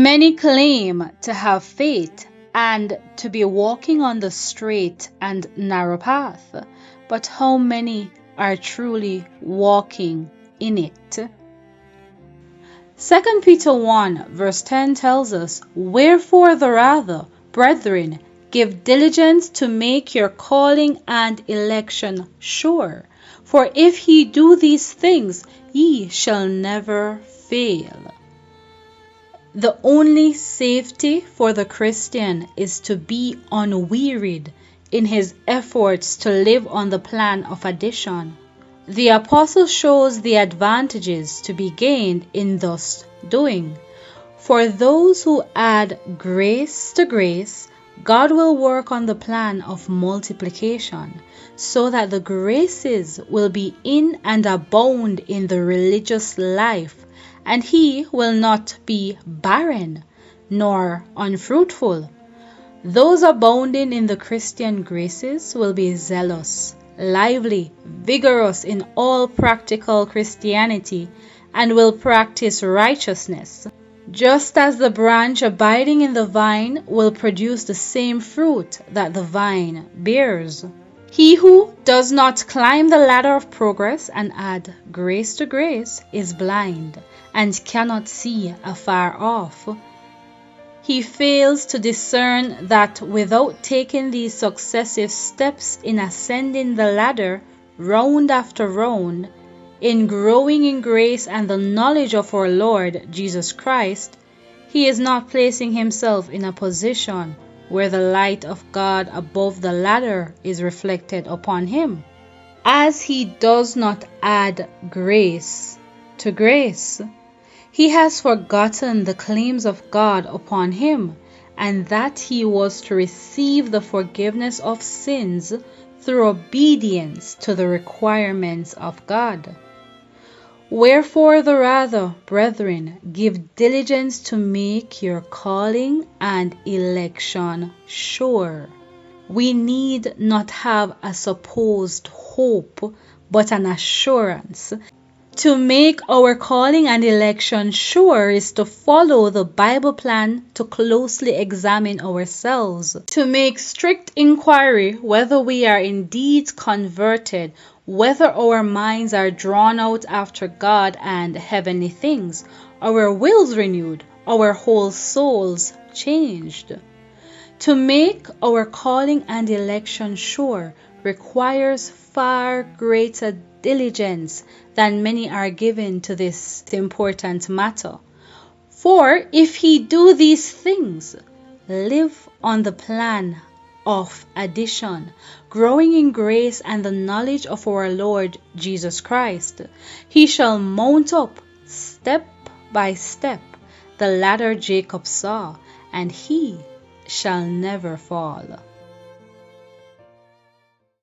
Many claim to have faith and to be walking on the straight and narrow path, but how many are truly walking in it? 2 Peter 1 verse 10 tells us, "Wherefore the rather, brethren, give diligence to make your calling and election sure. For if ye do these things, ye shall never fail." The only safety for the Christian is to be unwearied in his efforts to live on the plan of addition. The apostle shows the advantages to be gained in thus doing. For those who add grace to grace, God will work on the plan of multiplication, so that the graces will be in and abound in the religious life, and he will not be barren nor unfruitful. Those abounding in the Christian graces will be zealous, lively, vigorous in all practical Christianity, and will practice righteousness. Just as the branch abiding in the vine will produce the same fruit that the vine bears. He who does not climb the ladder of progress and add grace to grace is blind and cannot see afar off. He fails to discern that without taking these successive steps in ascending the ladder, round after round, in growing in grace and the knowledge of our Lord Jesus Christ, he is not placing himself in a position where the light of God above the ladder is reflected upon him. As he does not add grace to grace, he has forgotten the claims of God upon him, and that he was to receive the forgiveness of sins through obedience to the requirements of God. Wherefore the rather, brethren, give diligence to make your calling and election sure. We need not have a supposed hope, but an assurance. To make our calling and election sure is to follow the Bible plan, to closely examine ourselves, to make strict inquiry whether we are indeed converted, whether our minds are drawn out after God and heavenly things, our wills renewed, our whole souls changed. To make our calling and election sure requires far greater diligence than many are given to this important matter. For if ye do these things, live on the plan of addition, growing in grace and the knowledge of our Lord Jesus Christ, he shall mount up step by step the ladder Jacob saw, and he shall never fall.